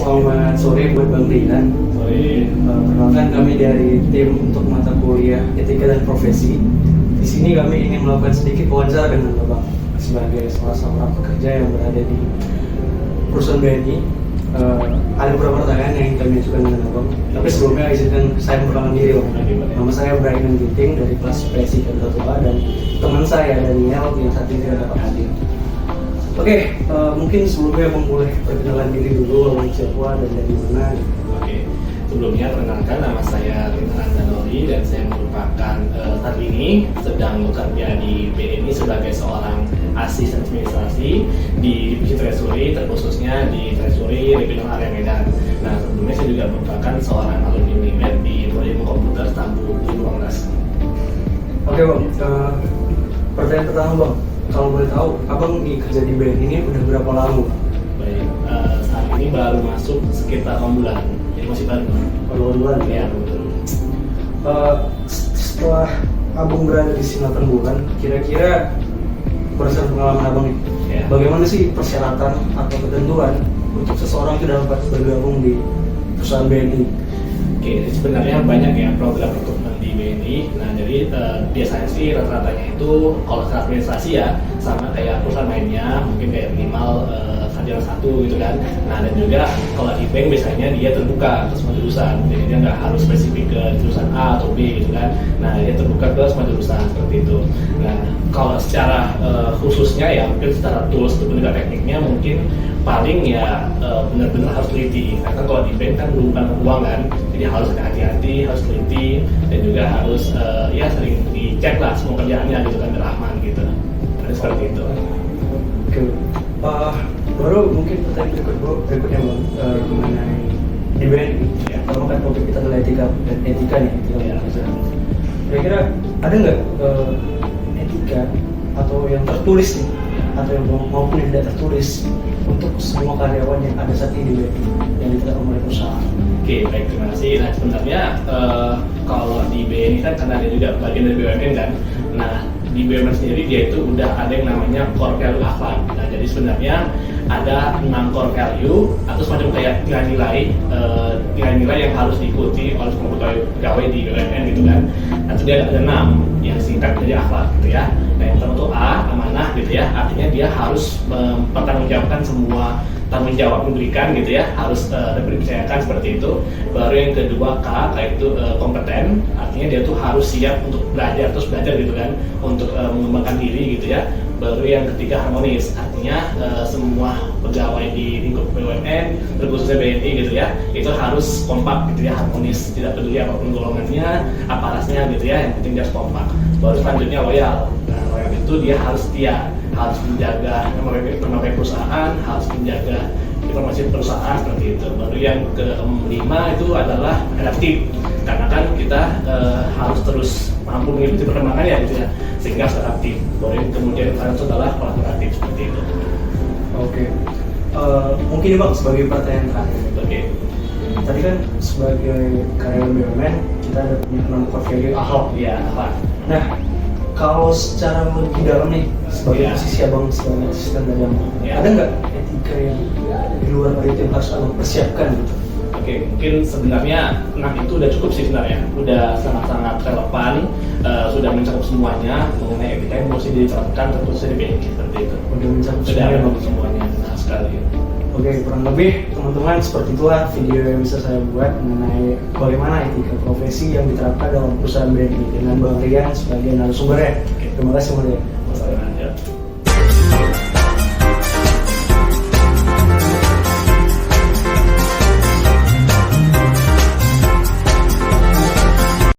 Selamat sore buat Bang Rian. Sore. Perkenalkan kami dari tim untuk mata kuliah Etika dan Profesi. Di sini kami ingin melakukan sedikit wawancara dengan Abang sebagai salah seorang pekerja yang berada di perusahaan BNI. Ada beberapa pertanyaan yang ingin kami ajukan dengan Abang. Tapi sebelumnya izinkan saya memperkenalkan diri, Bang. Nama saya Brian Ginting dari kelas PSI Kedua dan teman saya Daniel yang saat ini tidak dapat hadir. Oke, mungkin sebelumnya Bang boleh perkenalan diri dulu, Abang siapa dan dari mana? Oke, sebelumnya perkenalkan nama saya Rintan Danori dan saya merupakan saat ini sedang bekerja di BNI sebagai seorang asisten administrasi di divisi Treasury, terkhususnya di Treasury Regional Area Medan. Nah, sebelumnya saya juga merupakan seorang alumni Unimed di Prodi Komputer Tambu 2018. Oke Bang, pertanyaan pertama Bang, kalau boleh tahu, Abang kerja di BNI ini udah berapa lama? Baik, saat ini baru masuk sekitar 6 bulan, jadi masih baru. Baru bulan Ya, ya. betul. Setelah Abang berada di sini 8 bulan, kira-kira berdasarkan pengalaman Abang nih, Ya. bagaimana sih persyaratan atau ketentuan untuk seseorang itu dapat bergabung di perusahaan BNI? Oke, jadi sebenarnya banyak ya program rekrutmen di BNI. Nah, jadi biasanya sih rata-ratanya itu kalau secara administrasi ya sama kayak perusahaan lainnya, mungkin kayak minimal sarjana 1 gitu kan. Nah, dan juga kalau di bank biasanya dia terbuka ke semua jurusan, jadi dia nggak harus spesifik ke jurusan A atau B gitu kan. Nah, dia terbuka ke semua jurusan seperti itu. Nah, kalau secara khususnya ya mungkin secara tools atau pendidikan tekniknya mungkin paling ya benar-benar harus teliti, karena kalau di bank kan bukan uang kan, jadi harus hati-hati, harus teliti, dan juga harus ya sering dicek lah semua kerjaannya gitu kan, biar aman gitu. Nah, seperti itu. Oke, baru mungkin pertanyaan berikutnya Bang, mengenai di BNI. Ya. Kalau kan topik kita adalah etika dan etika nih, etika Ya. pekerjaan. Kira-kira ada nggak etika atau yang tertulis nih, atau yang maupun yang tidak tertulis untuk semua karyawan yang ada saat ini di BNI yang diterapkan oleh perusahaan? Oke, baik, terima kasih. Nah, sebenarnya kalau di BNI kan karena dia juga bagian dari BUMN kan. Nah, di BUMN sendiri dia itu udah ada yang namanya core value akhlak. Nah, jadi sebenarnya ada 6 core value atau semacam kayak nilai-nilai yang harus diikuti oleh semua pegawai di BUMN gitu kan. Nah, itu dia ada 6 yang singkat dari akhlak gitu ya. Nah, yang pertama itu A, amanah gitu ya. Artinya dia harus mempertanggungjawabkan semua tanggung jawab memberikan gitu ya, harus dipercayakan seperti itu. Baru yang kedua K, yaitu kompeten, artinya dia tuh harus siap untuk belajar, terus belajar gitu kan, untuk mengembangkan diri gitu ya. Baru yang ketiga harmonis, artinya semua pegawai di lingkup BUMN, terkhususnya BNI gitu ya, itu harus kompak gitu ya, harmonis, tidak peduli apapun golongannya, apa rasnya gitu ya, yang penting dia harus kompak. Baru selanjutnya loyal. Nah, loyal itu dia harus setia, harus menjaga nama baik perusahaan, harus menjaga informasi perusahaan seperti itu. Baru yang kelima itu adalah adaptif, karena kan kita harus terus mampu mengikuti perkembangan ya gitu ya, sehingga harus adaptif. Baru yang kemudian itu adalah kolaboratif seperti itu. Oke, mungkin nih Bang sebagai pertanyaan terakhir. Oke. Tadi kan sebagai karyawan BUMN kita ada punya 6 core value akhlak. Iya, apa? Nah, kalau secara lebih dalam nih sebagai Ya. posisi Abang sebagai asisten dari Abang, Ya. ada nggak etika yang di luar dari itu yang harus Abang persiapkan gitu? Oke, mungkin sebenarnya itu udah cukup sih sebenarnya, udah sangat-sangat relevan, sudah mencakup semuanya mengenai etika yang mesti diterapkan terkhususnya di BNI seperti itu. Udah mencakup Sudah semuanya, Bang. semuanya, nah sekali. Oke, kurang lebih teman-teman seperti itulah video yang bisa saya buat mengenai bagaimana etika profesi yang diterapkan dalam perusahaan BNI dengan Bang Rian sebagai narasumbernya. Oke. Terima kasih Bang Rian.